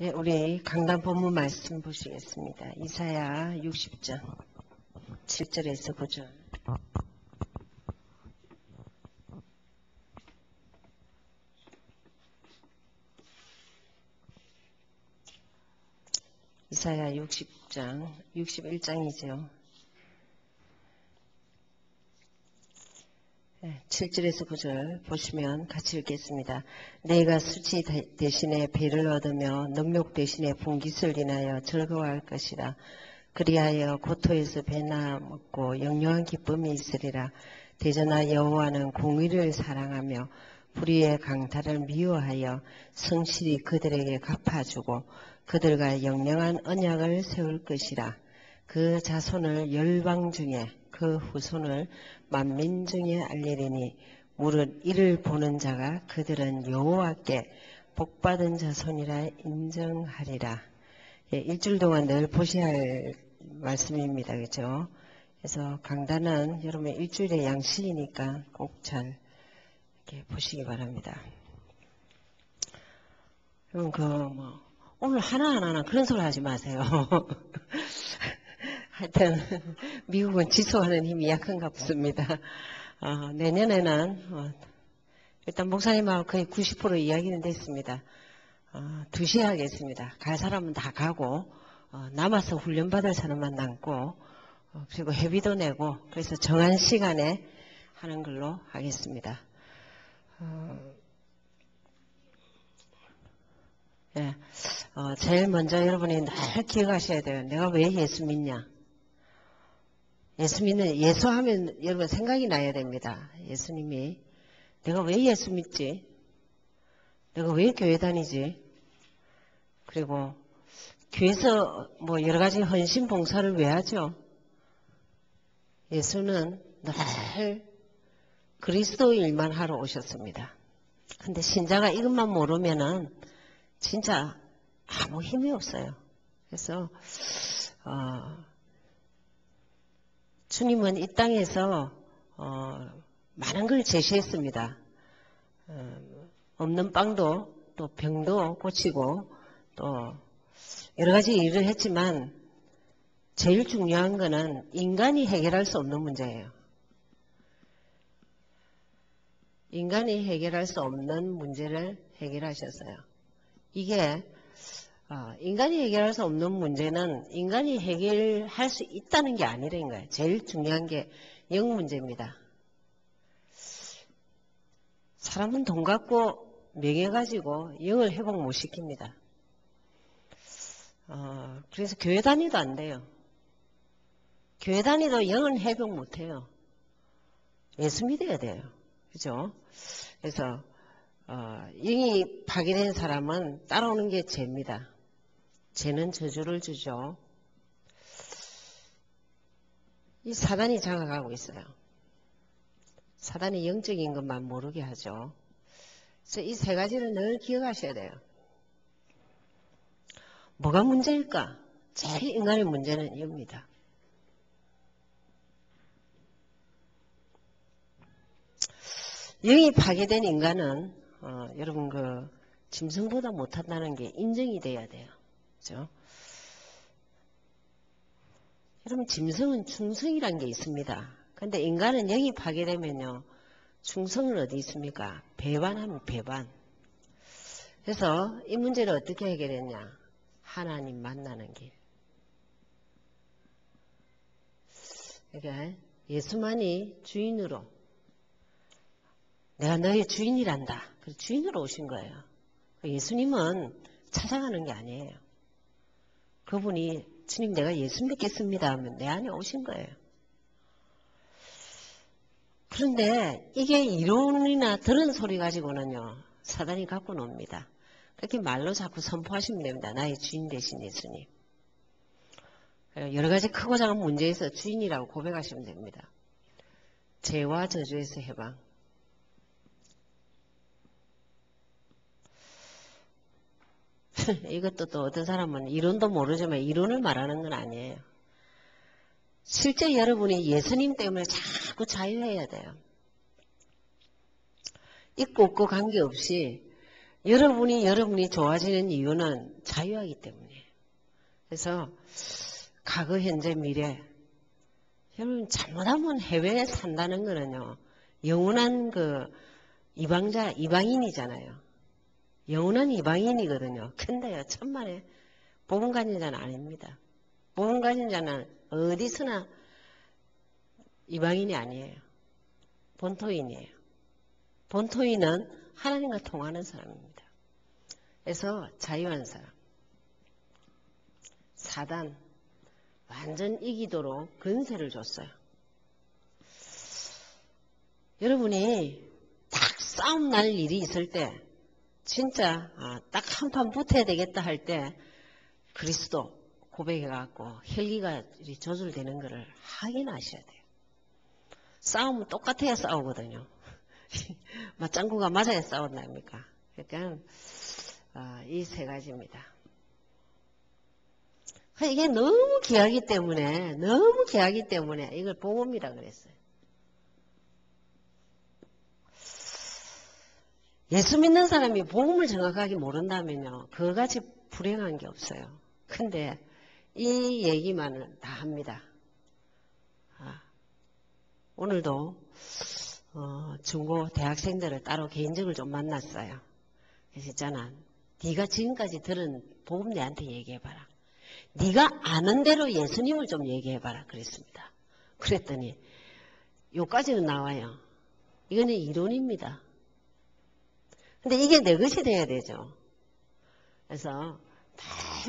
예, 우리 강단 본문 말씀 보시겠습니다. 이사야 60장 7절에서 9절. 이사야 60장 61장이죠. 7절에서 9절 보시면 같이 읽겠습니다. 내가 수치 대신에 배를 얻으며 능욕 대신에 분깃을 인하여 즐거워할 것이라. 그리하여 고토에서 배나 먹고 영영한 기쁨이 있으리라. 대전하 여호와는 공의를 사랑하며 불의의 강탈을 미워하여 성실히 그들에게 갚아주고 그들과 영영한 언약을 세울 것이라. 그 자손을 열방 중에 그 후손을 만민 중에 알리리니 무릇 이를 보는 자가 그들은 여호와께 복받은 자손이라 인정하리라. 예, 일주일 동안 늘 보셔야 할 말씀입니다. 그렇죠? 그래서 강단은 여러분 일주일의 양식이니까 꼭 잘 이렇게 보시기 바랍니다. 여러분 오늘 하나하나 그런 소리 하지 마세요. 하여튼 미국은 지속하는 힘이 약한가 보습니다. 내년에는 일단 목사님하고 거의 90% 이야기는 됐습니다. 2시에 하겠습니다. 갈 사람은 다 가고 남아서 훈련받을 사람만 남고 그리고 회비도 내고 그래서 정한 시간에 하는 걸로 하겠습니다. 예, 제일 먼저 여러분이 늘 기억하셔야 돼요. 내가 왜 예수 믿냐? 예수하면 여러분 생각이 나야 됩니다. 예수님이 내가 왜 예수 믿지? 내가 왜 교회 다니지? 그리고 교회에서 여러 가지 헌신 봉사를 왜 하죠? 예수는 늘 그리스도 일만 하러 오셨습니다. 근데 신자가 이것만 모르면은 진짜 아무 힘이 없어요. 그래서 주님은 이 땅에서 많은 걸 제시했습니다. 없는 빵도 또 병도 고치고 또 여러 가지 일을 했지만 제일 중요한 거는 인간이 해결할 수 없는 문제예요. 인간이 해결할 수 없는 문제를 해결하셨어요. 이게 인간이 해결할 수 없는 문제는 인간이 해결할 수 있다는 게 아니라는 거예요. 제일 중요한 게 영 문제입니다. 사람은 돈 갖고 명예 가지고 영을 회복 못 시킵니다. 그래서 교회 다니도 안 돼요. 교회 다니도 영은 회복 못 해요. 예수 믿어야 돼요. 그죠? 그래서 영이 파괴된 사람은 따라오는 게 죄입니다. 죄는 저주를 주죠. 이 사단이 장악하고 있어요. 사단이 영적인 것만 모르게 하죠. 그래서 이 세 가지를 늘 기억하셔야 돼요. 뭐가 문제일까? 제일 인간의 문제는 이겁니다. 영이 파괴된 인간은 여러분 짐승보다 못한다는 게 인정이 돼야 돼요. 그렇죠? 여러분 짐승은 충성이란 게 있습니다. 근데 인간은 영이 파괴되면요. 충성은 어디 있습니까? 배반하면 배반. 그래서 이 문제를 어떻게 해결했냐? 하나님 만나는 길. 그러니까 예수만이 주인으로 내가 너의 주인이란다. 그래서 주인으로 오신 거예요. 예수님은 찾아가는 게 아니에요. 그분이 주님 내가 예수 믿겠습니다 하면 내 안에 오신 거예요. 그런데 이게 이론이나 들은 소리 가지고는요. 사단이 갖고 놉니다. 그렇게 말로 자꾸 선포하시면 됩니다. 나의 주인 되신 예수님. 여러 가지 크고 작은 문제에서 주인이라고 고백하시면 됩니다. 죄와 저주에서 해방. 이것도 또 어떤 사람은 이론도 모르지만 이론을 말하는 건 아니에요. 실제 여러분이 예수님 때문에 자꾸 자유해야 돼요. 있고 없고 관계없이 여러분이 좋아지는 이유는 자유하기 때문이에요. 그래서 과거, 현재, 미래. 여러분 잘못하면 해외에 산다는 거는요. 영원한 이방인이잖아요. 영원한 이방인이거든요. 근데요, 천만에 복음 가진 자는 아닙니다. 복음 가진 자는 어디서나 이방인이 아니에요. 본토인이에요. 본토인은 하나님과 통하는 사람입니다. 그래서 자유한 사람. 사단 완전 이기도록 근세를 줬어요. 여러분이 딱 싸움 날 일이 있을 때 진짜 딱 한판 붙어야 되겠다 할 때 그리스도 고백해갖고 혈기가 조절되는 것을 확인하셔야 돼요. 싸움은 똑같아야 싸우거든요. 짱구가 맞아야 싸운답니까? 그러니까 이 세 가지입니다. 이게 너무 귀하기 때문에 이걸 복음이라 그랬어요. 예수 믿는 사람이 복음을 정확하게 모른다면요, 그거같이 불행한 게 없어요. 근데 이 얘기만은 다 합니다. 오늘도 중고 대학생들을 따로 개인적으로 좀 만났어요. 그래서 있잖아, 네가 지금까지 들은 복음 내한테 얘기해봐라. 네가 아는 대로 예수님을 좀 얘기해봐라 그랬습니다. 그랬더니 요까지는 나와요. 이거는 이론입니다. 근데 이게 내 것이 돼야 되죠. 그래서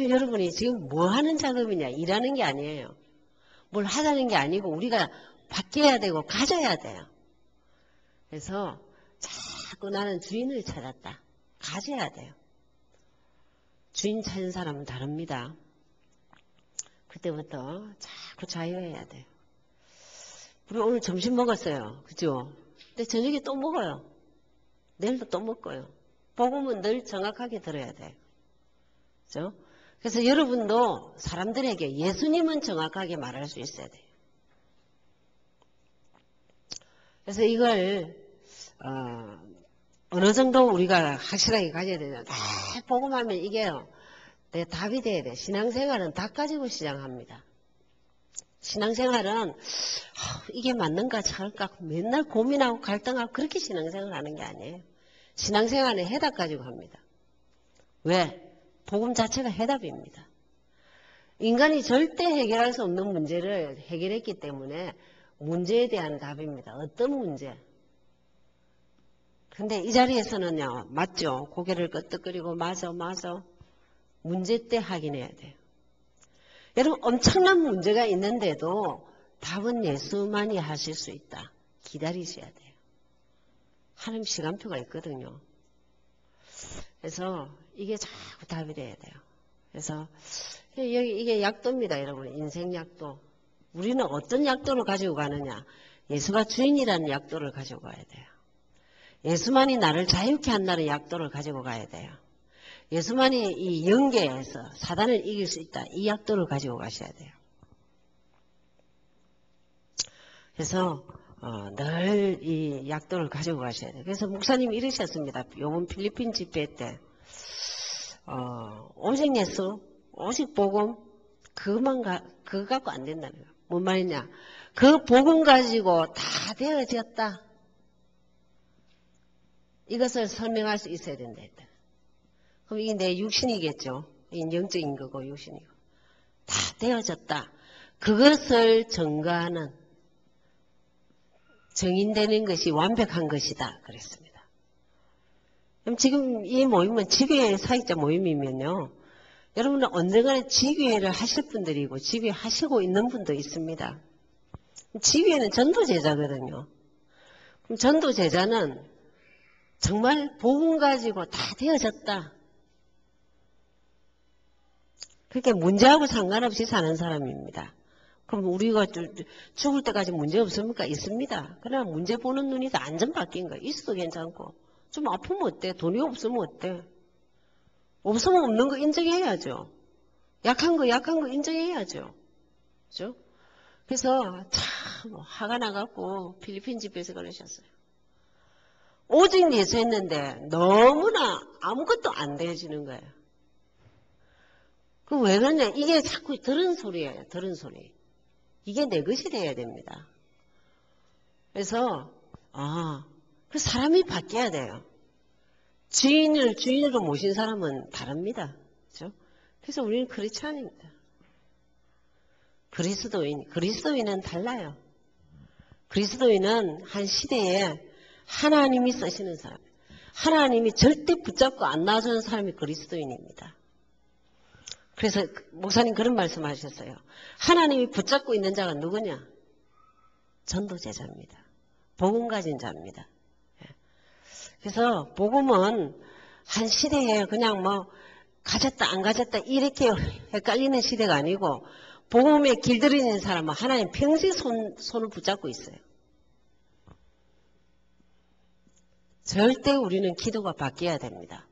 여러분이 지금 뭐 하는 작업이냐, 일하는 게 아니에요. 뭘 하자는 게 아니고 우리가 바뀌어야 되고 가져야 돼요. 그래서 자꾸 나는 주인을 찾았다. 가져야 돼요. 주인 찾은 사람은 다릅니다. 그때부터 자꾸 자유해야 돼요. 우리 오늘 점심 먹었어요. 그죠? 근데 저녁에 또 먹어요. 내일도 또 먹고요. 복음은 늘 정확하게 들어야 돼요. 그죠? 그래서 여러분도 사람들에게 예수님은 정확하게 말할 수 있어야 돼요. 그래서 이걸 어느 정도 우리가 확실하게 가져야 되냐. 다 복음하면 이게요. 내 답이 돼야 돼. 신앙생활은 다 가지고 시작합니다. 신앙생활은 이게 맞는가 잘까 맨날 고민하고 갈등하고 그렇게 신앙생활 하는 게 아니에요. 신앙생활은 해답 가지고 합니다. 왜? 복음 자체가 해답입니다. 인간이 절대 해결할 수 없는 문제를 해결했기 때문에 문제에 대한 답입니다. 어떤 문제? 근데 이 자리에서는요, 맞죠? 고개를 끄덕거리고 맞아. 문제 때 확인해야 돼요. 여러분, 엄청난 문제가 있는데도 답은 예수만이 하실 수 있다. 기다리셔야 돼요. 하나님 시간표가 있거든요. 그래서 이게 자꾸 답이 돼야 돼요. 그래서 이게 약도입니다, 여러분. 인생 약도. 우리는 어떤 약도를 가지고 가느냐? 예수가 주인이라는 약도를 가지고 가야 돼요. 예수만이 나를 자유케 한다는 약도를 가지고 가야 돼요. 예수만이 이 영계에서 사단을 이길 수 있다. 이 약도를 가지고 가셔야 돼요. 그래서 늘 이 약도를 가지고 가셔야 돼요. 그래서 목사님이 이러셨습니다. 요번 필리핀 집회 때 오직 예수, 오직 복음 그거 갖고 안 된다는 거예요. 뭔 말이냐? 그 복음 가지고 다 되어졌다. 이것을 설명할 수 있어야 된다. 그럼 이게 내 육신이겠죠. 이게 영적인 거고 육신이고. 다 되어졌다. 그것을 증거하는 증인되는 것이 완벽한 것이다. 그랬습니다. 그럼 지금 이 모임은 지교회 사역자 모임이면요. 여러분은 언젠가는 지교회를 하실 분들이고 지교회 하시고 있는 분도 있습니다. 지교회는 전도제자거든요. 그럼 전도제자는 정말 복음 가지고 다 되어졌다. 그렇게 문제하고 상관없이 사는 사람입니다. 그럼 우리가 죽을 때까지 문제 없습니까? 있습니다. 그러나 문제 보는 눈이 다 완전 바뀐 거예요. 있어도 괜찮고. 좀 아프면 어때? 돈이 없으면 어때? 없으면 없는 거 인정해야죠. 약한 거 인정해야죠. 그죠? 그래서 참 화가 나갖고 필리핀 집회에서 그러셨어요. 오직 예수했는데 너무나 아무것도 안 되어지는 거예요. 그 왜 그러냐? 이게 자꾸 들은 소리예요. 들은 소리. 이게 내 것이 돼야 됩니다. 그래서 그 사람이 바뀌어야 돼요. 주인으로 모신 사람은 다릅니다. 그렇죠? 그래서 우리는 크리스찬입니다. 그리스도인은 달라요. 그리스도인은 한 시대에 하나님이 쓰시는 사람, 하나님이 절대 붙잡고 안 놔주는 사람이 그리스도인입니다. 그래서 목사님 그런 말씀하셨어요. 하나님이 붙잡고 있는 자가 누구냐? 전도제자입니다. 복음 가진 자입니다. 그래서 복음은 한 시대에 그냥 뭐 가졌다 안 가졌다 이렇게 헷갈리는 시대가 아니고 복음에 길들이는 사람은 하나님 평생 손을 붙잡고 있어요. 절대 우리는 기도가 바뀌어야 됩니다.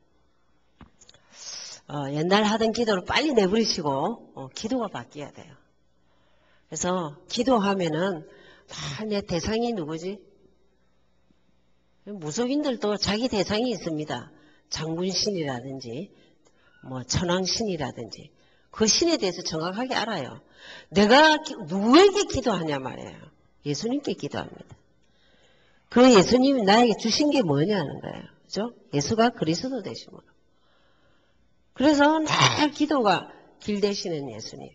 옛날 하던 기도를 빨리 내버리시고 기도가 바뀌어야 돼요. 그래서 기도하면은 내 대상이 누구지? 무속인들도 자기 대상이 있습니다. 장군신이라든지 뭐 천왕신이라든지 그 신에 대해서 정확하게 알아요. 내가 누구에게 기도하냐 말이에요. 예수님께 기도합니다. 그 예수님이 나에게 주신 게 뭐냐는 거예요. 그죠? 예수가 그리스도 되시면. 그래서 늘 기도가 길 되시는 예수님,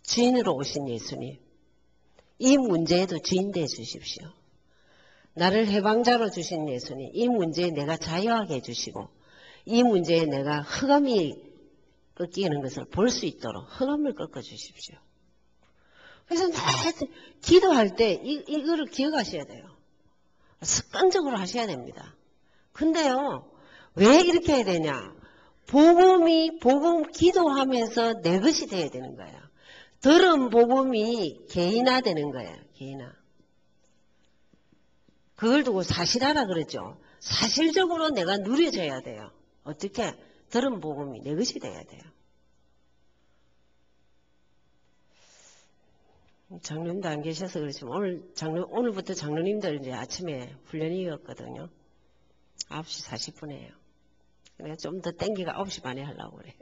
주인으로 오신 예수님, 이 문제에도 주인 되어 주십시오. 나를 해방자로 주신 예수님, 이 문제에 내가 자유하게 해주시고 이 문제에 내가 흑암이 꺾이는 것을 볼 수 있도록 흑암을 꺾어주십시오. 그래서 기도할 때 이거를 기억하셔야 돼요. 습관적으로 하셔야 됩니다. 근데요, 왜 이렇게 해야 되냐? 복음 기도하면서 내 것이 돼야 되는 거예요. 들은 복음이 개인화되는 거예요. 개인화. 그걸 두고 사실하라 그랬죠. 사실적으로 내가 누려져야 돼요. 어떻게? 들은 복음이 내 것이 돼야 돼요. 장로님도 안 계셔서 그렇지만 오늘부터 장로님들 이제 아침에 훈련이었거든요. 9시 40분에요. 그래서 좀 더 땡기가 9시 반에 하려고 그래요.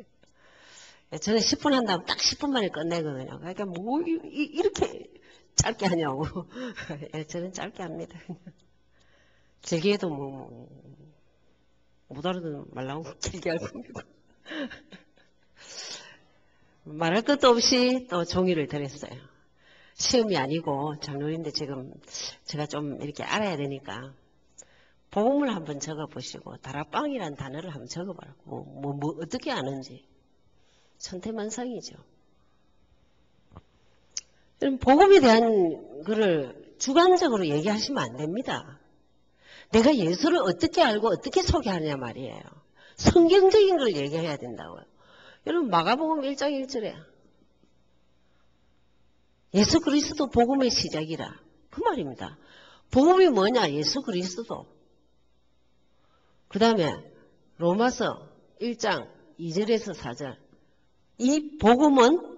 저는 10분 한다면 딱 10분 만에 끝내거든요. 그러니까 뭐 이렇게 짧게 하냐고. 저는 짧게 합니다. 길게도 못 알아듣는 말라고 길게 할 겁니다. 말할 것도 없이 또 종이를 드렸어요. 시험이 아니고 장로님들 지금 제가 좀 이렇게 알아야 되니까 복음을 한번 적어보시고 다락방이라는 단어를 한번 적어봐라. 어떻게 아는지. 천태만상이죠. 복음에 대한 거를 주관적으로 얘기하시면 안 됩니다. 내가 예수를 어떻게 알고 어떻게 소개하느냐 말이에요. 성경적인 걸 얘기해야 된다고요. 여러분 마가복음 1장 1절에 예수 그리스도 복음의 시작이라 그 말입니다. 복음이 뭐냐? 예수 그리스도. 그 다음에 로마서 1장 2절에서 4절 이 복음은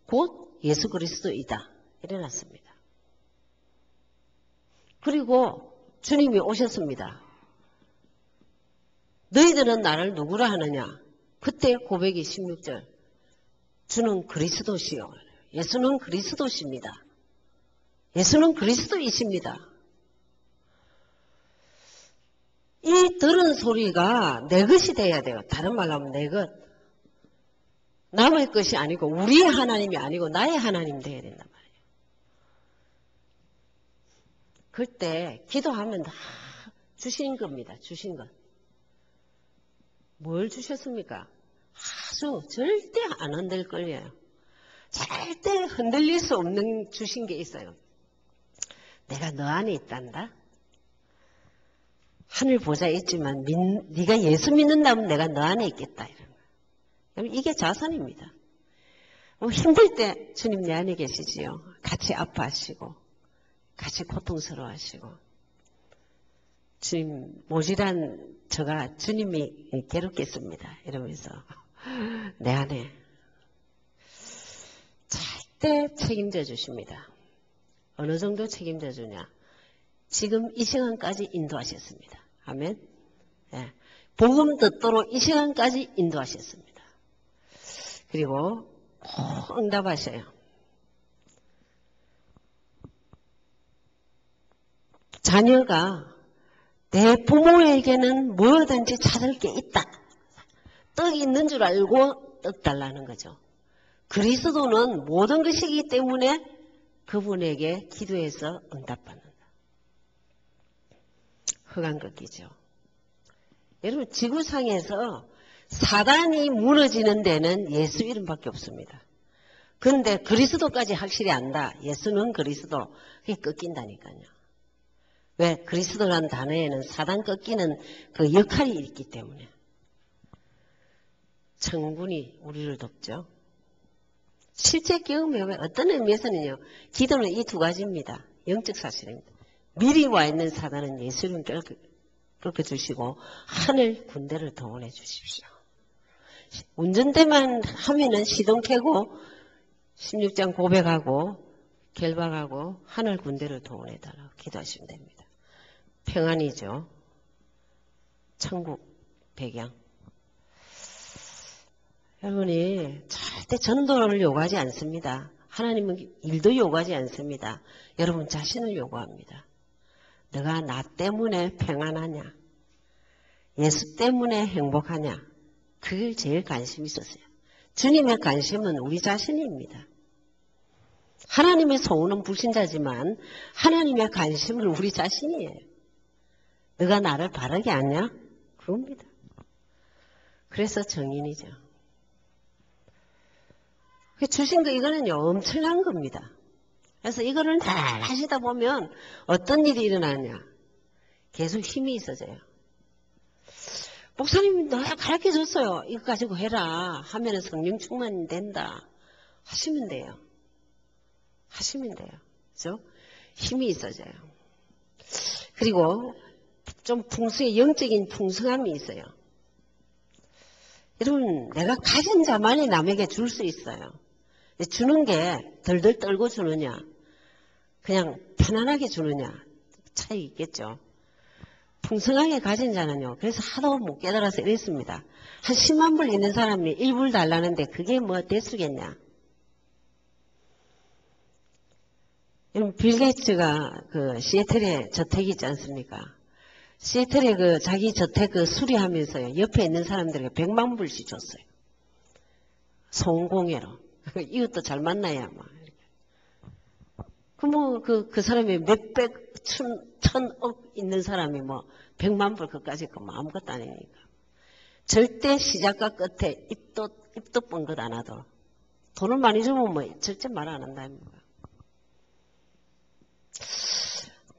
곧 예수 그리스도이다. 이래놨습니다. 그리고 주님이 오셨습니다. 너희들은 나를 누구라 하느냐? 그때 고백이 16절 주는 그리스도시요. 예수는 그리스도십니다. 예수는 그리스도이십니다. 이 들은 소리가 내 것이 돼야 돼요. 다른 말로 하면 내 것. 남의 것이 아니고 우리의 하나님이 아니고 나의 하나님 돼야 된단 말이에요. 그때 기도하면 다 주신 겁니다. 주신 것. 뭘 주셨습니까? 아주 절대 안 흔들걸려요. 절대 흔들릴 수 없는 주신 게 있어요. 내가 너 안에 있단다. 하늘 보좌에 있지만 네가 예수 믿는다면 내가 너 안에 있겠다. 이런 이게 자선입니다. 힘들 때 주님 내 안에 계시지요. 같이 아파하시고 같이 고통스러워하시고 주님 모질한 저가 주님이 괴롭겠습니다. 이러면서 내 안에 절대 책임져 주십니다. 어느 정도 책임져 주냐? 지금 이 시간까지 인도하셨습니다. 아멘. 예. 복음 듣도록 이 시간까지 인도하셨습니다. 그리고 꼭 응답하셔요. 자녀가 내 부모에게는 뭐든지 찾을 게 있다. 떡이 있는 줄 알고 떡 달라는 거죠. 그리스도는 모든 것이기 때문에 그분에게 기도해서 응답받는다. 흑암극기죠. 여러분, 지구상에서 사단이 무너지는 데는 예수 이름밖에 없습니다. 그런데 그리스도까지 확실히 안다. 예수는 그리스도. 그게 꺾인다니까요. 왜? 그리스도라는 단어에는 사단 꺾이는 그 역할이 있기 때문에. 천군이 우리를 돕죠. 실제 경험에 어떤 의미에서는요. 기도는 이 두 가지입니다. 영적 사실입니다. 미리 와 있는 사단은 예수를 꺾어주시고 하늘 군대를 동원해 주십시오. 운전대만 하면은 시동 켜고 16장 고백하고 결박하고 하늘 군대를 동원해 달라고 기도하시면 됩니다. 평안이죠. 천국 배경. 여러분이 절대 전도를 요구하지 않습니다. 하나님은 일도 요구하지 않습니다. 여러분 자신을 요구합니다. 너가 나 때문에 평안하냐? 예수 때문에 행복하냐? 그걸 제일 관심이 있었어요. 주님의 관심은 우리 자신입니다. 하나님의 소원은 불신자지만 하나님의 관심은 우리 자신이에요. 너가 나를 바르게 아냐? 그겁니다. 그래서 정인이죠. 주신 거 이거는요 엄청난 겁니다. 그래서 이거를 잘 하시다 보면 어떤 일이 일어나냐? 계속 힘이 있어져요. 목사님이 내가 가르쳐줬어요. 이거 가지고 해라 하면 성령 충만이 된다. 하시면 돼요. 하시면 돼요. 그죠? 힘이 있어져요. 그리고 좀 영적인 풍성함이 있어요. 여러분, 내가 가진 자만이 남에게 줄 수 있어요. 주는 게 덜덜 떨고 주느냐, 그냥 편안하게 주느냐, 차이 있겠죠. 풍성하게 가진 자는요, 그래서 하도 못 깨달아서 이랬습니다. 한 10만 불 있는 사람이 1불 달라는데 그게 뭐 대수겠냐. 여러분, 빌 게이츠가 그 시애틀에 저택이 있지 않습니까? 시애틀에 그 자기 저택 그 수리하면서요, 옆에 있는 사람들에게 100만 불씩 줬어요. 송공예로. 이것도 잘 만나야, 막. 그 사람이 몇백, 천억 있는 사람이 뭐, 100만 불 그까짓 거 뭐 아무것도 아니니까. 절대 시작과 끝에 입도 뻥긋 안 하도. 돈을 많이 주면 뭐, 절대 말 안 한다, 입니다.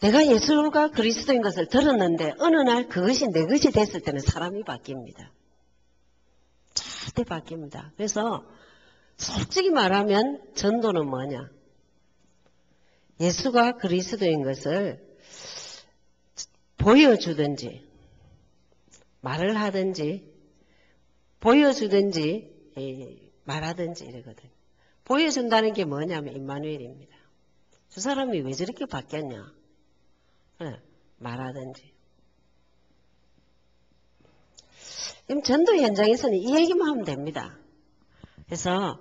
내가 예수가 그리스도인 것을 들었는데, 어느 날 그것이 내 것이 됐을 때는 사람이 바뀝니다. 절대 바뀝니다. 그래서, 솔직히 말하면 전도는 뭐냐? 예수가 그리스도인 것을 보여주든지 말을 하든지 보여주든지 말하든지 이러거든요. 보여준다는 게 뭐냐면 임마누엘입니다. 저 사람이 왜 저렇게 바뀌었냐? 말하든지. 그럼 전도 현장에서는 이 얘기만 하면 됩니다. 그래서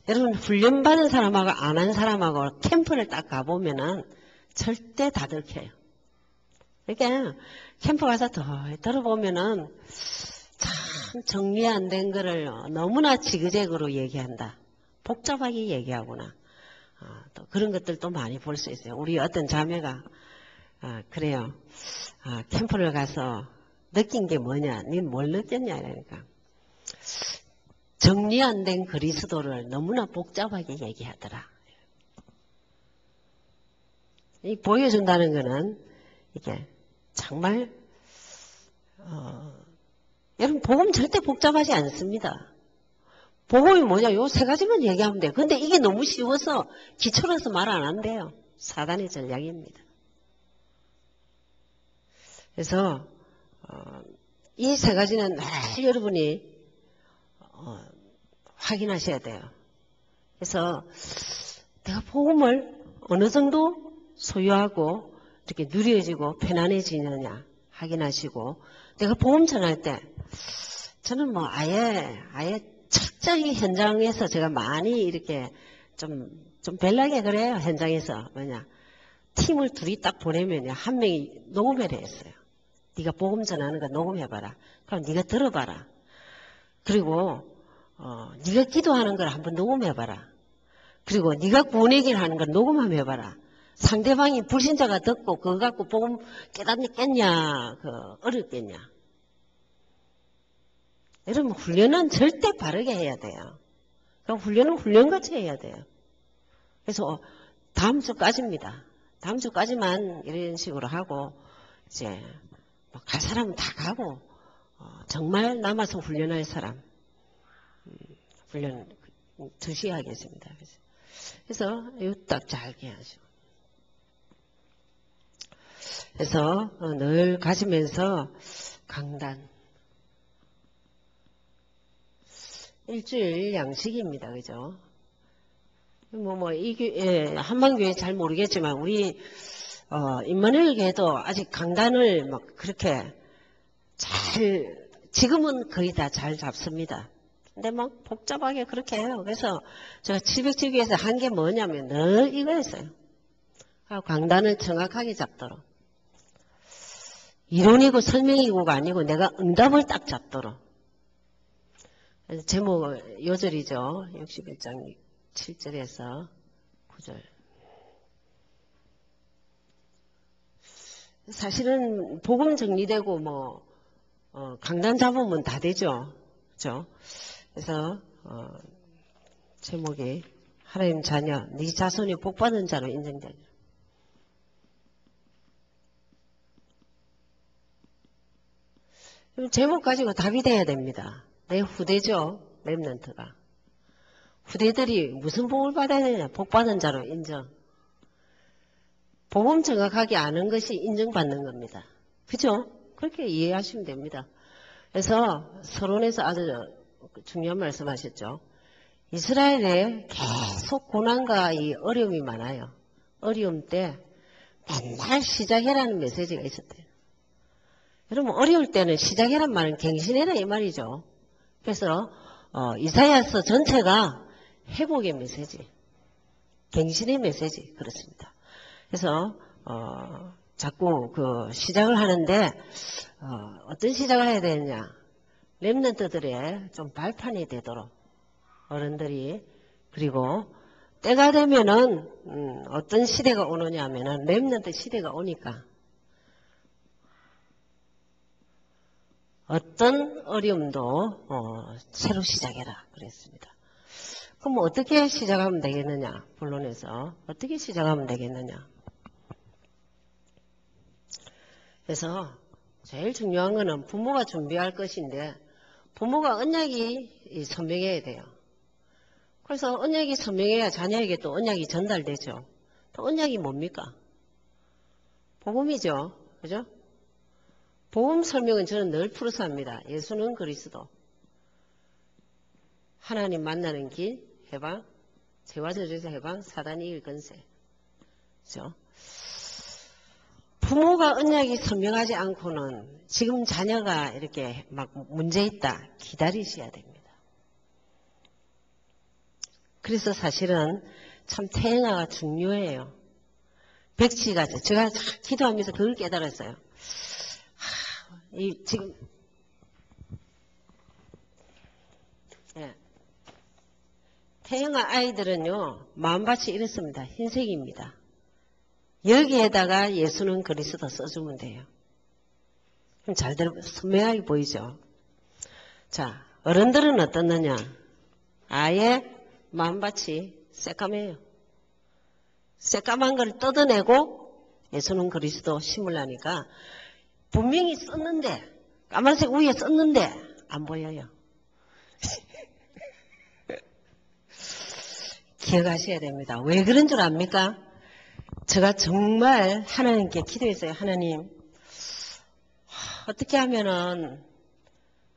여러분 훈련받은 사람하고 안 한 사람하고 캠프를 딱 가보면은 절대 다 들켜요. 그러니까 캠프 가서 더 들어보면은 참 정리 안 된 거를 너무나 지그재그로 얘기한다. 복잡하게 얘기하구나. 또 그런 것들도 많이 볼 수 있어요. 우리 어떤 자매가 그래요. 캠프를 가서 느낀 게 뭐냐? 닌 뭘 느꼈냐? 이러니까. 정리 안 된 그리스도를 너무나 복잡하게 얘기하더라. 이 보여준다는 거는 이게 정말 여러분 복음 절대 복잡하지 않습니다. 복음이 뭐냐? 요 세 가지만 얘기하면 돼요. 근데 이게 너무 쉬워서 기초라서 말 안 한대요. 사단의 전략입니다. 그래서 이 세 가지는 늘 여러분이 확인하셔야 돼요. 그래서 내가 복음을 어느 정도 소유하고 이렇게 누려지고 편안해지느냐 확인하시고, 내가 복음 전할 때 저는 뭐 아예 철저히 현장에서 제가 많이 이렇게 좀 별나게 그래요. 현장에서. 뭐냐, 팀을 둘이 딱 보내면요, 한 명이 녹음해라 했어요. 네가 복음 전하는 거 녹음해봐라. 그럼 네가 들어봐라. 그리고 네가 기도하는 걸 한번 녹음해봐라. 그리고 네가 구원얘기를 하는 걸 녹음 한번 해봐라. 상대방이 불신자가 듣고 그거 갖고 복음 깨닫겠냐, 어렵겠냐. 여러분, 훈련은 절대 바르게 해야 돼요. 그러니까 훈련은 훈련같이 해야 돼요. 그래서 다음 주까지입니다. 다음 주까지만 이런 식으로 하고, 이제 갈 사람은 다 가고, 정말 남아서 훈련할 사람, 훈련 2시에 하겠습니다. 그래서 이거 딱 잘게 하죠. 그래서 늘 가시면서 강단, 일주일 양식입니다. 그죠? 한방교회 잘 모르겠지만, 우리, 임마누엘 교회도 아직 강단을 막 그렇게 지금은 거의 다 잘 잡습니다. 근데 막 복잡하게 그렇게 해요. 그래서 제가 700주기에서 한 게 뭐냐면 늘 이거였어요. 강단을 정확하게 잡도록. 이론이고 설명이고가 아니고 내가 응답을 딱 잡도록. 제목 요절이죠. 61장 7절에서 9절. 사실은 복음 정리되고 강단 잡으면 다 되죠. 그렇죠? 그래서 제목이 하나님 자녀, 네 자손이 복받은 자로 인정되냐. 제목 가지고 답이 돼야 됩니다. 내 후대죠. 렘넌트가. 후대들이 무슨 복을 받아야 되냐. 복받은 자로 인정. 복음 정확하게 아는 것이 인정받는 겁니다. 그죠? 그렇게 이해하시면 됩니다. 그래서 서론에서 아주 중요한 말씀하셨죠. 이스라엘에 계속 고난과 이 어려움이 많아요. 어려움 때 맨날 시작해라는 메시지가 있었대요. 여러분, 어려울 때는 시작해란 말은 갱신해라 이 말이죠. 그래서 이사야서 전체가 회복의 메시지, 갱신의 메시지 그렇습니다. 그래서 자꾸 시작을 하는데 어떤 시작을 해야 되느냐. 렘넌트들의 좀 발판이 되도록 어른들이, 그리고 때가 되면은 어떤 시대가 오느냐 하면은 렘넌트 시대가 오니까 어떤 어려움도 새로 시작해라 그랬습니다. 그럼 어떻게 시작하면 되겠느냐? 본론에서 어떻게 시작하면 되겠느냐? 그래서 제일 중요한 거는 부모가 준비할 것인데, 부모가 언약이 선명해야 돼요. 그래서 언약이 선명해야 자녀에게 또 언약이 전달되죠. 또 언약이 뭡니까? 복음이죠. 그죠? 복음 설명은 저는 늘 풀어서 합니다. 예수는 그리스도. 하나님 만나는 길, 해방, 죄와 저주에서 해방, 사단이 이길 건세. 그죠? 부모가 언약이 선명하지 않고는 지금 자녀가 이렇게 막 문제 있다 기다리셔야 됩니다. 그래서 사실은 참 태영아가 중요해요. 백치가 제가 기도하면서 그걸 깨달았어요. 지금 태영아 아이들은요 마음밭이 이렇습니다. 흰색입니다. 여기에다가 예수는 그리스도 써주면 돼요. 그럼 잘 선명하게 보이죠. 자, 어른들은 어떻느냐? 아예 마음밭이 새까매요. 새까만 걸 뜯어내고 예수는 그리스도 심으려니까 분명히 썼는데, 까만색 위에 썼는데 안 보여요. 기억하셔야 됩니다. 왜 그런 줄 압니까? 제가 정말 하나님께 기도했어요. 하나님, 어떻게 하면은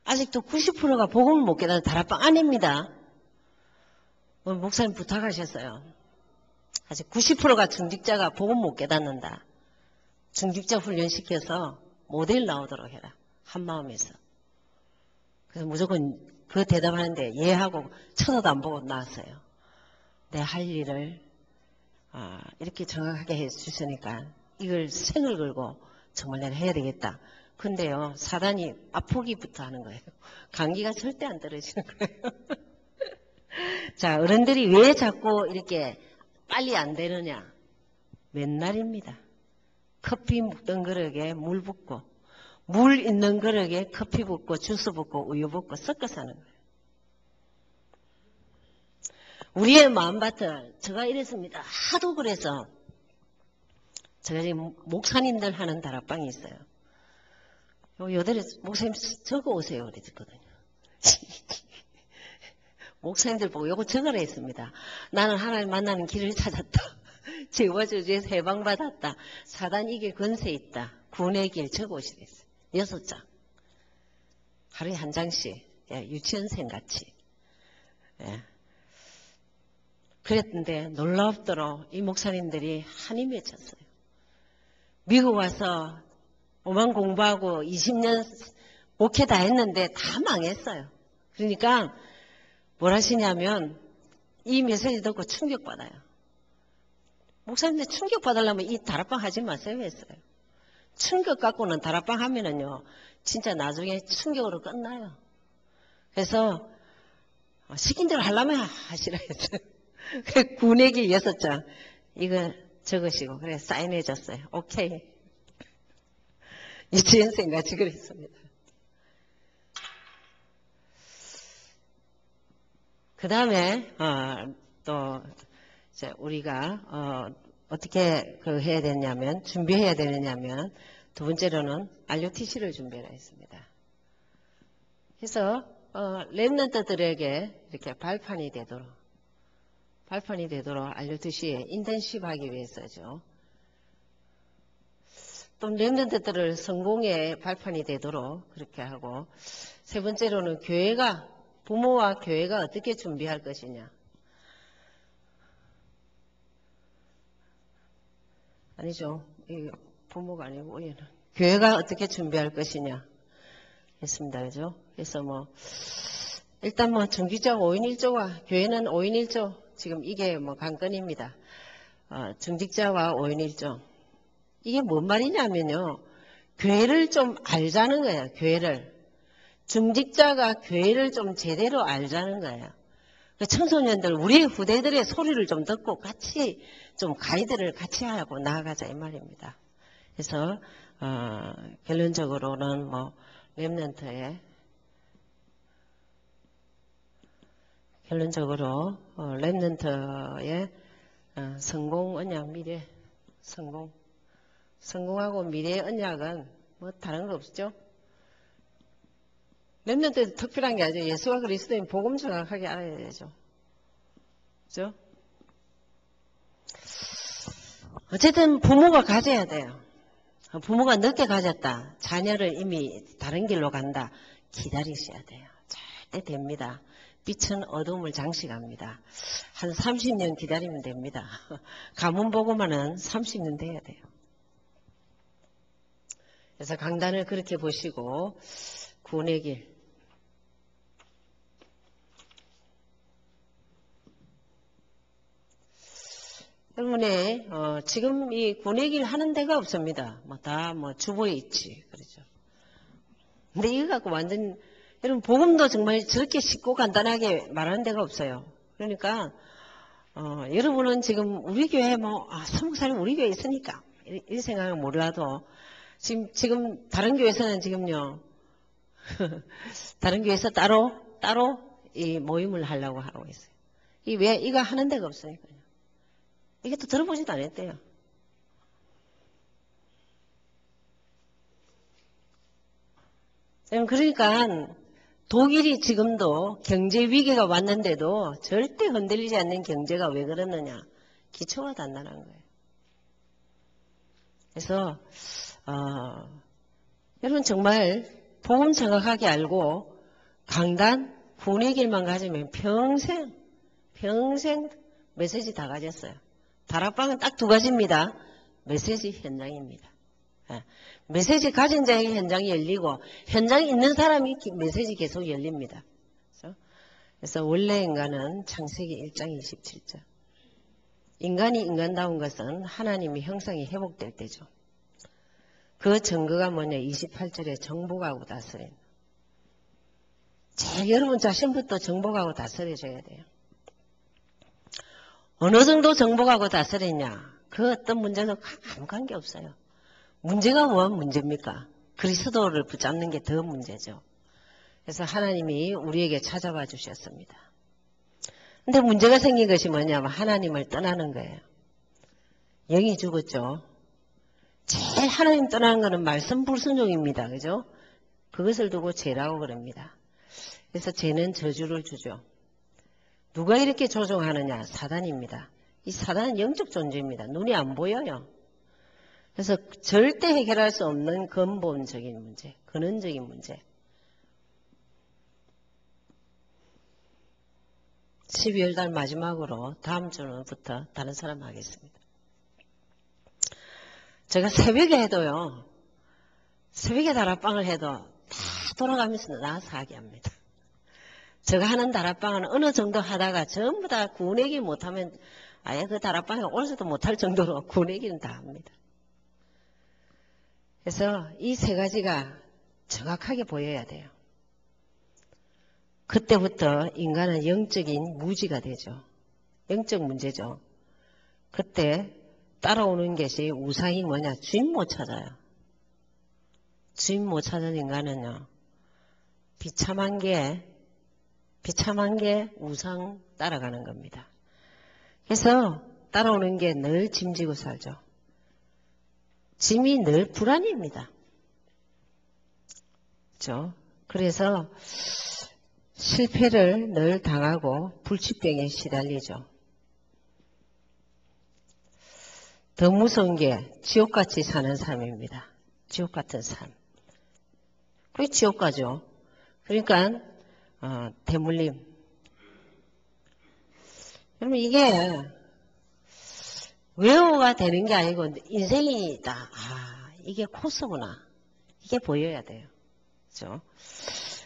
아직도 90%가 복음을 못 깨닫는 다락방 아닙니다. 오늘 목사님 부탁하셨어요. 아직 90%가 중직자가 복음 못 깨닫는다. 중직자 훈련시켜서 모델 나오도록 해라. 한마음에서. 그래서 무조건 그 대답하는데 예 하고 쳐다도 안 보고 나왔어요. 내 할 일을 이렇게 정확하게 해주시니까 이걸 생을 걸고 정말 내가 해야 되겠다. 근데요, 사단이 아프기부터 하는 거예요. 감기가 절대 안 떨어지는 거예요. 자, 어른들이 왜 자꾸 이렇게 빨리 안 되느냐? 맨날입니다. 커피 묻던 그릇에 물 붓고, 물 있는 그릇에 커피 붓고, 주스 붓고, 우유 붓고 섞어서 하는 거예요. 우리의 마음밭을 제가 이랬습니다. 하도 그래서 제가 지금 목사님들 하는 다락방이 있어요. 요들에 목사님 적어 오세요 그랬거든요. 목사님들 보고 요거 적으라 했습니다. 나는 하나님 만나는 길을 찾았다. 죄와 저주에서 해방받았다. 사단 이길 권세 있다. 구원의 길 적어 오시랬어요. 6장. 하루에 한 장씩. 유치원생 같이. 예. 그랬는데 놀랍도록 이 목사님들이 한이 맺혔어요. 미국 와서 오만 공부하고 20년 목회 다 했는데 다 망했어요. 그러니까 뭘 하시냐면 이 메시지 듣고 충격받아요. 목사님들 충격받으려면 이 다락방 하지 마세요 했어요. 충격 갖고는 다락방 하면은요 진짜 나중에 충격으로 끝나요. 그래서 시킨 대로 하려면 하시라 했어요. 구원의 길 6장 이거 적으시고 그래 사인해 줬어요. 오케이. 유치원생 같이 그랬습니다. 그 다음에 또 이제 우리가 어떻게 해야 되냐면 준비해야 되느냐면 두 번째로는 RUTC를 준비해야 했습니다. 그래서 렘넌트들에게 이렇게 발판이 되도록 RUTC에 인턴십하기 위해서죠. 또 렘넌트들을 성공의 발판이 되도록 그렇게 하고 세 번째로는 부모와 교회가 어떻게 준비할 것이냐. 아니죠. 부모가 아니고 얘는 교회가 어떻게 준비할 것이냐 했습니다. 그죠? 그래서 일단 정기적 5인 1조와 교회는 5인 1조 지금 이게 관건입니다. 정직자와 5인 1조. 이게 뭔 말이냐면요. 교회를 좀 알자는 거예요. 교회를. 중직자가 교회를 좀 제대로 알자는 거예요. 청소년들, 우리 후대들의 소리를 좀 듣고 같이 좀 가이드를 같이 하고 나아가자 이 말입니다. 그래서 결론적으로는 렘넌트의 성공 언약 미래 성공하고 미래의 언약은 다른 거 없죠. 렘넌트에서 특별한 게 아니죠. 예수와 그리스도인 복음 정확하게 알아야 되죠. 그죠? 어쨌든 부모가 가져야 돼요. 부모가 늦게 가졌다. 자녀를 이미 다른 길로 간다. 기다리셔야 돼요. 절대 됩니다. 빛은 어둠을 장식합니다. 한 30년 기다리면 됩니다. 가문 보고만은 30년 돼야 돼요. 그래서 강단을 그렇게 보시고 구원의 길. 때문에 지금 이 구원의 길 하는 데가 없습니다. 다 주보에 있지. 그렇죠. 근데 이거 갖고 완전 여러분 복음도 정말 저렇게 쉽고 간단하게 말하는 데가 없어요. 그러니까 여러분은 지금 우리 교회 사목사님 우리 교회에 있으니까 이 생각은 몰라도 지금 다른 교회에서는 지금요 다른 교회에서 따로 이 모임을 하려고 하고 있어요. 왜 이거 하는 데가 없으니까요. 이게 또 들어보지도 않았대요. 그러니까 독일이 지금도 경제 위기가 왔는데도 절대 흔들리지 않는 경제가 왜 그러느냐. 기초가 단단한 거예요. 그래서 여러분 정말 복음 정확하게 알고 강단, 구원의 길만 가지면 평생 메시지 다 가졌어요. 다락방은 딱 두 가지입니다. 메시지 현장입니다. 예. 메시지 가진 자에게 현장이 열리고 현장에 있는 사람이 메시지 계속 열립니다. 그래서 원래 인간은 창세기 1장 27절. 인간이 인간다운 것은 하나님의 형상이 회복될 때죠. 그 증거가 뭐냐? 28절에 정복하고 다스린. 제일 여러분 자신부터 정복하고 다스려줘야 돼요. 어느 정도 정복하고 다스리냐? 그 어떤 문제도 아무 관계 없어요. 문제가 뭐가 문제입니까? 그리스도를 붙잡는 게 더 문제죠. 그래서 하나님이 우리에게 찾아와 주셨습니다. 근데 문제가 생긴 것이 뭐냐면 하나님을 떠나는 거예요. 영이 죽었죠. 제일 하나님 떠나는 것은 말씀 불순종입니다. 그죠? 그것을 두고 죄라고 그럽니다. 그래서 죄는 저주를 주죠. 누가 이렇게 조종하느냐? 사단입니다. 이 사단은 영적 존재입니다. 눈이 안 보여요. 그래서 절대 해결할 수 없는 근본적인 문제, 근원적인 문제. 12월 달 마지막으로 다음 주부터 다른 사람 하겠습니다. 제가 새벽에 해도요. 새벽에 다락방을 해도 다 돌아가면서 나와서 하게 합니다. 제가 하는 다락방은 어느 정도 하다가 전부 다 구내기 못하면 아예 그 다락방에 올지도 못할 정도로 구내기는 다 합니다. 그래서 이 세 가지가 정확하게 보여야 돼요. 그때부터 인간은 영적인 무지가 되죠. 영적 문제죠. 그때 따라오는 것이 우상이 뭐냐? 주인 못 찾아요. 주인 못 찾은 인간은요. 비참한 게 우상 따라가는 겁니다. 그래서 따라오는 게 늘 짐지고 살죠. 짐이 늘 불안입니다. 그렇죠? 그래서 실패를 늘 당하고 불치병에 시달리죠. 더 무서운 게 지옥같이 사는 삶입니다. 지옥 같은 삶. 그게 지옥가죠. 그러니까 대물림. 여러분 이게 외워가 되는 게 아니고 인생이다. 이게 코스구나. 이게 보여야 돼요. 그렇죠?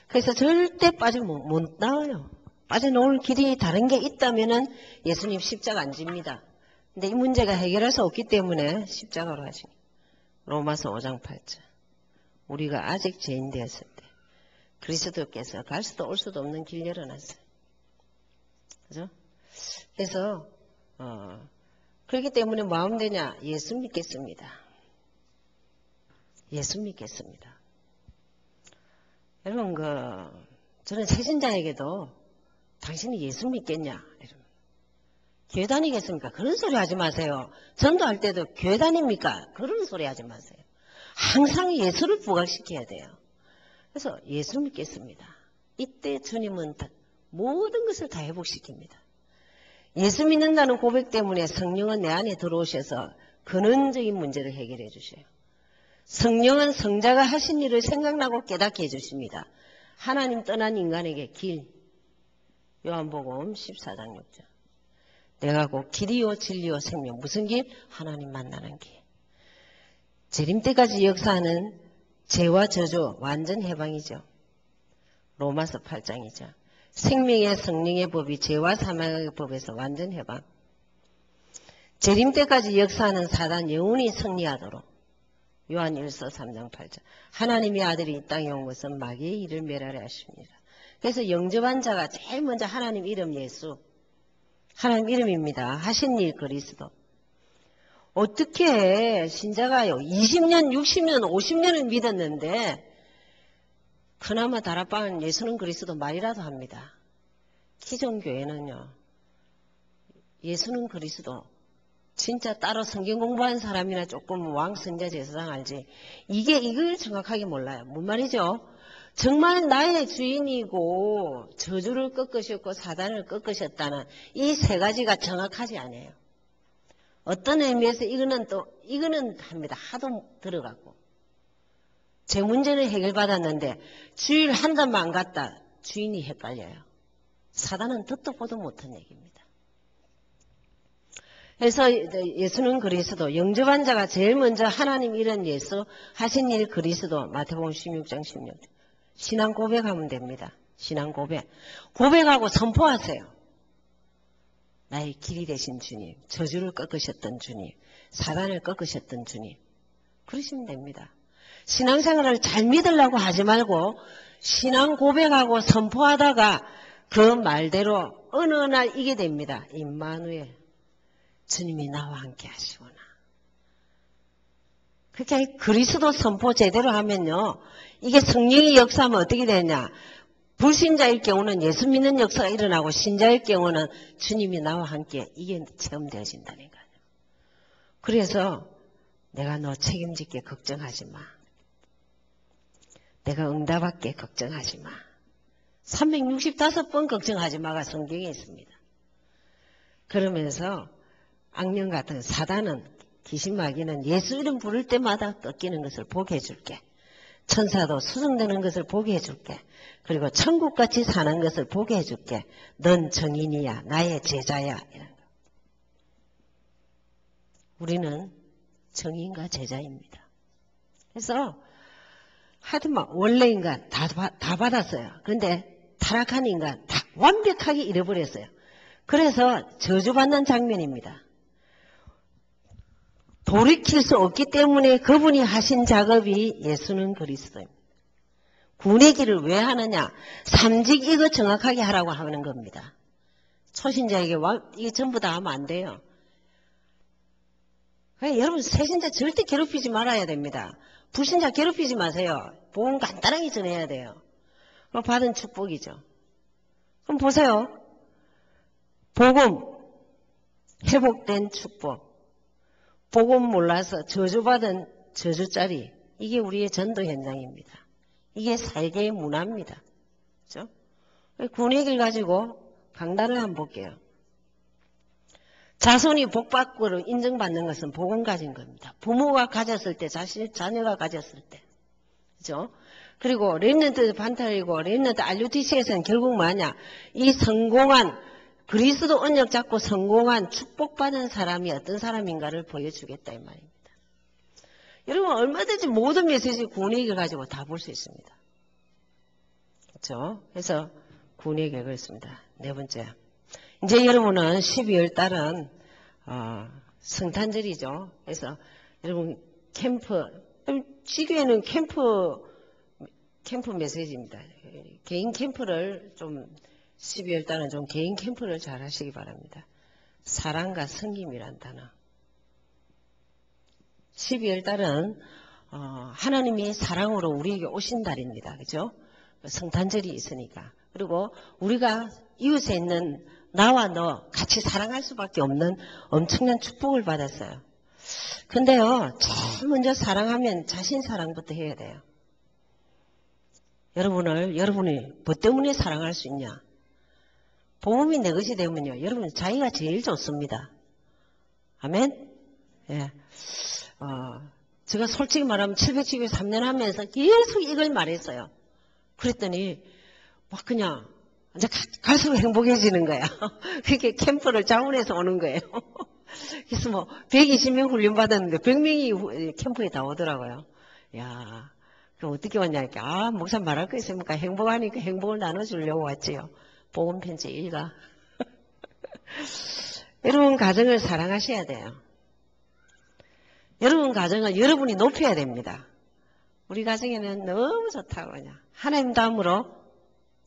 그래서 절대 빠지면 못 나와요. 빠져나올 길이 다른 게 있다면은 예수님 십자가 안 집니다. 근데 이 문제가 해결할 수 없기 때문에 십자가로 하신 로마서 5장 8절. 우리가 아직 죄인 되었을 때 그리스도께서 갈 수도 올 수도 없는 길 열어놨어요. 그죠? 그래서 그렇기 때문에 뭐 하면 되냐? 예수 믿겠습니다. 예수 믿겠습니다. 여러분 저는 세신자에게도 당신이 예수 믿겠냐? 이러면 교회 다니겠습니까? 그런 소리 하지 마세요. 전도할 때도 교회 다닙니까? 그런 소리 하지 마세요. 항상 예수를 부각시켜야 돼요. 그래서 예수 믿겠습니다. 이때 주님은 모든 것을 다 회복시킵니다. 예수 믿는다는 고백 때문에 성령은 내 안에 들어오셔서 근원적인 문제를 해결해 주셔요. 성령은 성자가 하신 일을 생각나고 깨닫게 해주십니다. 하나님 떠난 인간에게 길. 요한복음 14장 6절. 내가 곧 길이요 진리요 생명. 무슨 길? 하나님 만나는 길. 재림 때까지 역사하는 죄와 저주 완전 해방이죠. 로마서 8장이죠. 생명의 성령의 법이 죄와 사망의 법에서 완전 해방. 재림 때까지 역사하는 사단 영원히 승리하도록. 요한일서 3장 8절. 하나님의 아들이 이 땅에 온 것은 마귀의 일을 멸하려 하십니다. 그래서 영접한 자가 제일 먼저 하나님 이름 예수. 하나님 이름입니다. 하신 일 그리스도. 어떻게 신자가요 20년, 60년, 50년을 믿었는데 그나마 다락방은 예수는 그리스도 말이라도 합니다. 기존교회는요. 예수는 그리스도. 진짜 따로 성경 공부한 사람이나 조금 왕선자 제사장 알지. 이걸 정확하게 몰라요. 뭔 말이죠? 정말 나의 주인이고 저주를 꺾으셨고 사단을 꺾으셨다는 이 세 가지가 정확하지 않아요. 어떤 의미에서 이거는 합니다. 하도 들어가고. 제 문제는 해결받았는데 주일 한 달만 안 갔다 주인이 헷갈려요. 사단은 듣도 보도 못한 얘기입니다. 그래서 예수는 그리스도, 영접한 자가 제일 먼저 하나님 이런 예수 하신 일 그리스도, 마태복음 16장 16. 신앙 고백하면 됩니다. 신앙 고백. 고백하고 선포하세요. 나의 길이 되신 주님, 저주를 꺾으셨던 주님, 사단을 꺾으셨던 주님. 그러시면 됩니다. 신앙생활을 잘 믿으려고 하지 말고 신앙 고백하고 선포하다가 그 말대로 어느 날 이게 됩니다. 임마누엘, 주님이 나와 함께 하시구나. 그렇게 그리스도 선포 제대로 하면요, 이게 성령의 역사하면 어떻게 되냐. 불신자일 경우는 예수 믿는 역사가 일어나고, 신자일 경우는 주님이 나와 함께, 이게 체험되어진다니까요. 그래서 내가 너 책임질게 걱정하지 마. 내가 응답할게 걱정하지 마. 365번 걱정하지 마가 성경에 있습니다. 그러면서 악령 같은 사단은, 귀신 마귀는 예수 이름 부를 때마다 꺾이는 것을 보게 해줄게. 천사도 수정되는 것을 보게 해줄게. 그리고 천국같이 사는 것을 보게 해줄게. 넌 정인이야. 나의 제자야. 이런 거. 우리는 정인과 제자입니다. 그래서 하여튼 원래 인간 다 받았어요. 그런데 타락한 인간 다 완벽하게 잃어버렸어요. 그래서 저주받는 장면입니다. 돌이킬 수 없기 때문에 그분이 하신 작업이 예수는 그리스도입니다. 구원의 길을 왜 하느냐? 삼직 이거 정확하게 하라고 하는 겁니다. 초신자에게 이게 전부 다 하면 안 돼요. 그러니까 여러분 새신자 절대 괴롭히지 말아야 됩니다. 불신자 괴롭히지 마세요. 복음 간단하게 전해야 돼요. 그럼 받은 축복이죠. 그럼 보세요. 복음, 회복된 축복. 복음 몰라서 저주받은 저주짜리. 이게 우리의 전도 현장입니다. 이게 세계의 문화입니다. 그렇죠? 구원의 길 가지고 강단을 한번 볼게요. 자손이 복받고로 인정받는 것은 복음 가진 겁니다. 부모가 가졌을 때, 자녀가 가졌을 때. 그죠? 그리고 렘넌트 반탈이고 렘넌트 RUTC에서는 결국 뭐냐? 이 성공한, 그리스도 언약 잡고 성공한 축복받은 사람이 어떤 사람인가를 보여주겠다 이 말입니다. 여러분 얼마든지 모든 메시지 구원의 길 가지고 다 볼 수 있습니다. 그렇죠? 그래서 구원의 길 그렇습니다. 네 번째. 이제 여러분은 12월 달은 성탄절이죠. 그래서 여러분 캠프, 지교에는 캠프 메시지입니다. 개인 캠프를 좀 12월 달은 좀 개인 캠프를 잘 하시기 바랍니다. 사랑과 섬김이란 단어. 12월 달은 하나님이 사랑으로 우리에게 오신 달입니다. 그죠? 성탄절이 있으니까. 그리고 우리가 이웃에 있는 나와 너 같이 사랑할 수밖에 없는 엄청난 축복을 받았어요. 근데요, 제일 먼저 사랑하면 자신 사랑부터 해야 돼요. 여러분이 뭐 때문에 사랑할 수 있냐? 복음이 내 것이 되면요, 여러분 자기가 제일 좋습니다. 아멘? 예. 제가 솔직히 말하면 773년 하면서 계속 이걸 말했어요. 그랬더니 막 그냥 이제 갈수록 행복해지는 거야. 그게 캠프를 자원해서 오는 거예요. 그래서 뭐 120명 훈련 받았는데 100명이 캠프에 다 오더라고요. 야, 그럼 어떻게 왔냐니까. 목사 말할 거 있습니까? 행복하니까 행복을 나눠주려고 왔지요. 복음 편지 1가. 여러분 가정을 사랑하셔야 돼요. 여러분 가정을 여러분이 높여야 됩니다. 우리 가정에는 너무 좋다고 그냥. 하나님 다음으로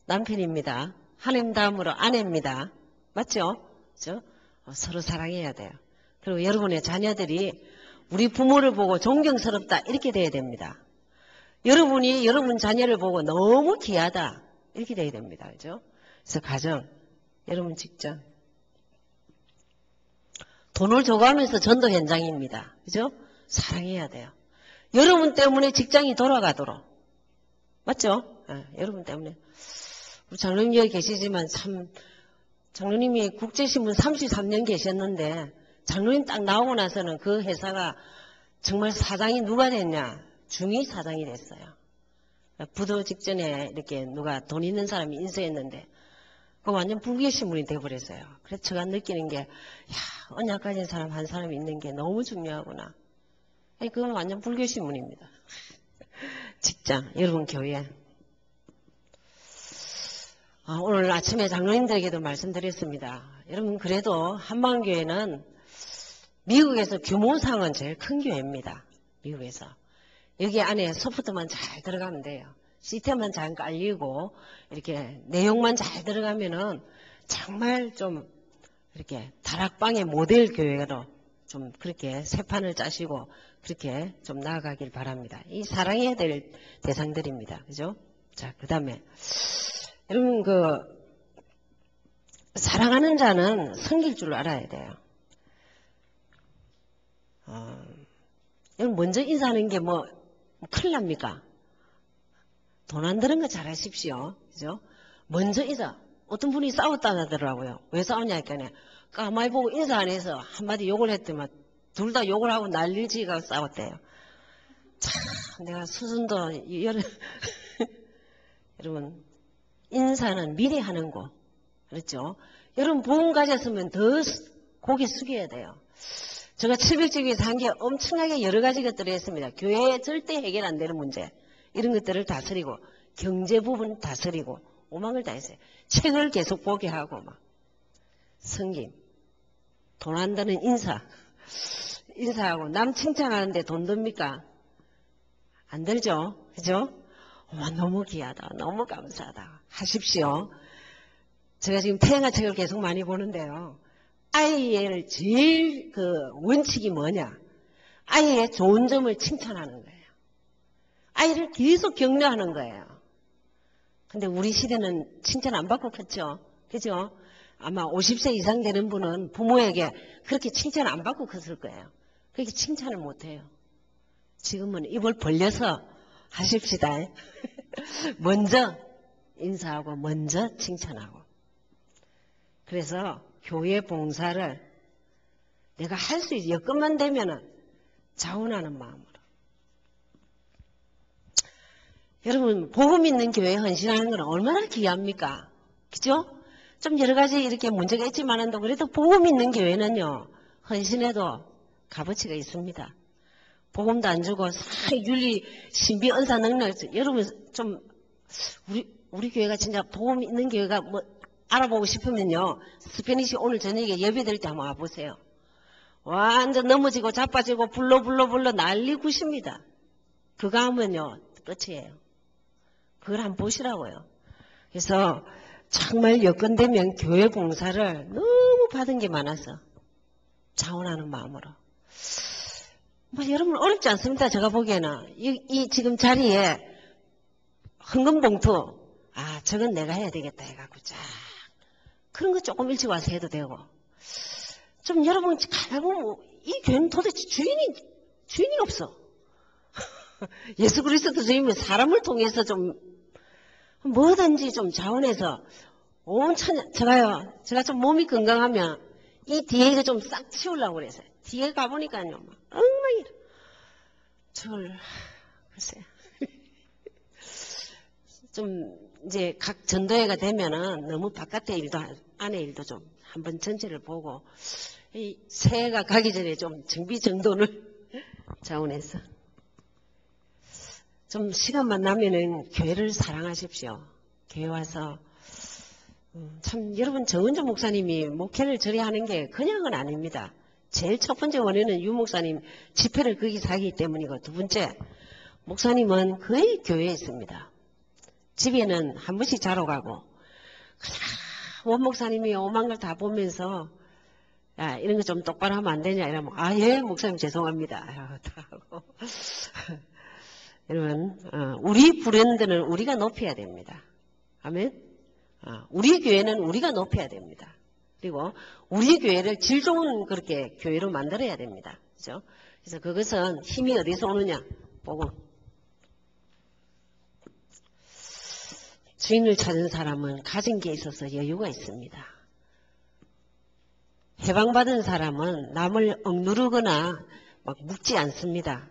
남편입니다. 하나님 다음으로 아내입니다. 맞죠? 그렇죠? 서로 사랑해야 돼요. 그리고 여러분의 자녀들이 우리 부모를 보고 존경스럽다 이렇게 돼야 됩니다. 여러분이 여러분 자녀를 보고 너무 귀하다 이렇게 돼야 됩니다. 그렇죠? 그래서 가정, 여러분 직장. 돈을 줘가면서 전도 현장입니다. 그죠? 사랑해야 돼요. 여러분 때문에 직장이 돌아가도록. 맞죠? 여러분 때문에. 우리 장로님 여기 계시지만 참, 장로님이 국제신문 33년 계셨는데, 장로님 딱 나오고 나서는 그 회사가 정말 사장이 누가 됐냐? 중위 사장이 됐어요. 부도 직전에 이렇게 누가 돈 있는 사람이 인수했는데, 그 완전 불교 신문이 돼버렸어요. 그래서 제가 느끼는 게, 야, 언약 가진 사람 한 사람 있는 게 너무 중요하구나. 아니, 그건 완전 불교 신문입니다. 직장, 여러분 교회. 오늘 아침에 장로님들에게도 말씀드렸습니다. 여러분 그래도 한방교회는 미국에서 규모상은 제일 큰 교회입니다. 미국에서. 여기 안에 소프트만 잘 들어가면 돼요. 시스템만 잘 깔리고 이렇게 내용만 잘 들어가면은 정말 좀 이렇게 다락방의 모델 교회로 좀 그렇게 새 판을 짜시고 그렇게 좀 나아가길 바랍니다. 이 사랑해야 될 대상들입니다. 그죠? 자, 그 다음에 여러분 사랑하는 자는 섬길 줄 알아야 돼요. 여러분 먼저 인사하는 게 뭐 큰일 납니까? 돈 안 드는 거 잘하십시오. 그죠? 먼저 인사. 어떤 분이 싸웠다 하더라고요. 왜 싸웠냐니까 까마귀 보고 인사 안 해서 한마디 욕을 했더만 둘 다 욕을 하고 난리지가 싸웠대요. 참 내가 수순도 여러분 인사는 미리 하는 거 그렇죠? 여러분 복음 가졌으면 더 고개 숙여야 돼요. 제가 700쪽에서 한 게 엄청나게 여러 가지 것들을 했습니다. 교회에 절대 해결 안 되는 문제 이런 것들을 다스리고 경제 부분 다스리고 오만 걸 다 했어요. 책을 계속 보게 하고 막 성김 돈 안 드는 인사하고 남 칭찬하는데 돈 듭니까? 안 들죠? 그죠? 너무 귀하다. 너무 감사하다. 하십시오. 제가 지금 태양아 책을 계속 많이 보는데요. 아이의 제일 원칙이 뭐냐? 아이의 좋은 점을 칭찬하는 거예요. 아이를 계속 격려하는 거예요. 근데 우리 시대는 칭찬 안 받고 컸죠? 그죠? 아마 50세 이상 되는 분은 부모에게 그렇게 칭찬 안 받고 컸을 거예요. 그렇게 칭찬을 못 해요. 지금은 입을 벌려서 하십시다. 먼저 인사하고 먼저 칭찬하고. 그래서 교회 봉사를 내가 할 수 있어. 여건만 되면은 자원하는 마음으로. 여러분 복음 있는 교회에 헌신하는 건 얼마나 귀합니까? 그죠? 좀 여러 가지 이렇게 문제가 있지만은 그래도 복음 있는 교회는요. 헌신해도 값어치가 있습니다. 복음도 안 주고 윤리 신비 은사 능력 여러분 좀 우리 교회가 진짜 복음 있는 교회가 뭐 알아보고 싶으면요. 스페니시 오늘 저녁에 예배 드릴 때 한번 와보세요. 완전 넘어지고 자빠지고 불러 난리 굿입니다. 그거 하면요. 끝이에요. 그걸 한번 보시라고요. 그래서 정말 여건되면 교회 봉사를 너무 받은 게 많아서 자원하는 마음으로. 뭐 여러분 어렵지 않습니다. 제가 보기에는 이 지금 자리에 헌금봉투 저건 내가 해야 되겠다 해갖고 쫙 그런 거 조금 일찍 와서 해도 되고 좀 여러분 가보면 이 교회는 도대체 주인이 없어. 예수 그리스도 주님은 사람을 통해서 좀 뭐든지 좀 자원해서 제가 좀 몸이 건강하면 이 뒤에 이거 좀 싹 치우려고 그랬어요. 뒤에 가보니까요, 막 엉망이라. 글쎄요. 좀 이제 각 전도회가 되면은 너무 바깥의 일도 안의 일도 좀 한번 전체를 보고 이 새해가 가기 전에 좀 정비 정돈을 자원해서 좀 시간만 나면은 교회를 사랑하십시오. 교회 와서 참 여러분 정은조 목사님이 목회를 저리 하는 게 그냥은 아닙니다. 제일 첫 번째 원인은 유 목사님 집회를 거기서 하기 때문이고 두 번째 목사님은 거의 교회에 있습니다. 집에는 한 번씩 자러 가고 원 목사님이 오만 걸 다 보면서 야 이런 거 좀 똑바로 하면 안 되냐 이러면 예 목사님 죄송합니다 다 하고 여러분 우리 브랜드는 우리가 높여야 됩니다. 아멘. 우리 교회는 우리가 높여야 됩니다. 그리고 우리 교회를 질 좋은 그렇게 교회로 만들어야 됩니다. 그죠? 그래서 그것은 힘이 어디서 오느냐? 복음. 주인을 찾은 사람은 가진 게 있어서 여유가 있습니다. 해방받은 사람은 남을 억누르거나 막 묶지 않습니다.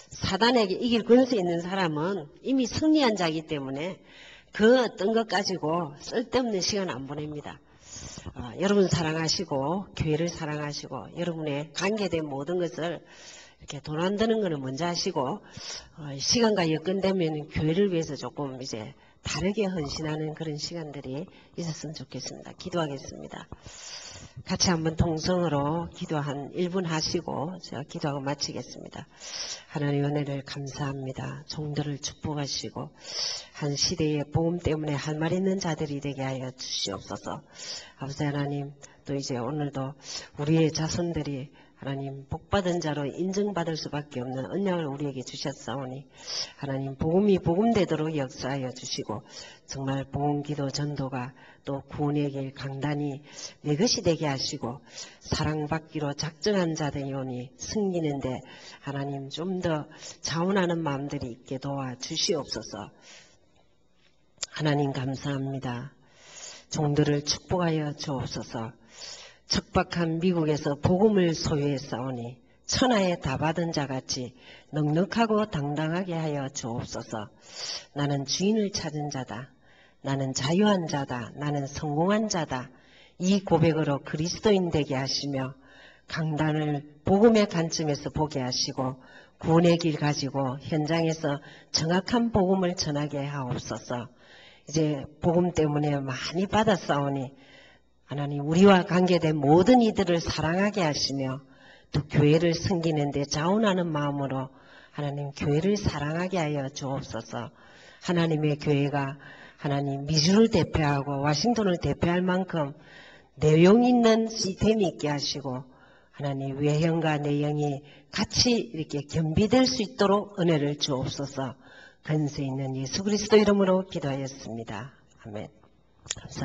사단에게 이길 권세 있는 사람은 이미 승리한 자이기 때문에 그 어떤 것 가지고 쓸데없는 시간 안 보냅니다. 여러분 사랑하시고 교회를 사랑하시고 여러분의 관계된 모든 것을 이렇게 돈 안 드는 거는 먼저 하시고 시간과 여건 되면 교회를 위해서 조금 이제 다르게 헌신하는 그런 시간들이 있었으면 좋겠습니다. 기도하겠습니다. 같이 한번 통성으로 기도 한 1분 하시고 제가 기도하고 마치겠습니다. 하나님 은혜를 감사합니다. 종들을 축복하시고 한 시대의 복음 때문에 할 말 있는 자들이 되게 하여 주시옵소서. 아버지 하나님, 또 이제 오늘도 우리의 자손들이 하나님 복받은 자로 인정받을 수밖에 없는 언약을 우리에게 주셨사오니 하나님 복음이 복음되도록 역사하여 주시고 정말 복음기도 전도가 또 구원의 길 강단이 내 것이 되게 하시고 사랑받기로 작정한 자들이 오니 승리는데 하나님 좀 더 자원하는 마음들이 있게 도와 주시옵소서. 하나님 감사합니다. 종들을 축복하여 주옵소서. 척박한 미국에서 복음을 소유했사오니 천하에 다 받은 자같이 넉넉하고 당당하게 하여 주옵소서. 나는 주인을 찾은 자다. 나는 자유한 자다. 나는 성공한 자다. 이 고백으로 그리스도인 되게 하시며 강단을 복음의 관점에서 보게 하시고 구원의 길 가지고 현장에서 정확한 복음을 전하게 하옵소서. 이제 복음 때문에 많이 받았사오니 하나님 우리와 관계된 모든 이들을 사랑하게 하시며 또 교회를 섬기는 데 자원하는 마음으로 하나님 교회를 사랑하게 하여 주옵소서. 하나님의 교회가 하나님 미주를 대표하고 워싱턴을 대표할 만큼 내용 있는 시스템이 있게 하시고 하나님 외형과 내용이 같이 이렇게 겸비될 수 있도록 은혜를 주옵소서. 근세 있는 예수 그리스도 이름으로 기도하였습니다. 아멘. 감사합니다.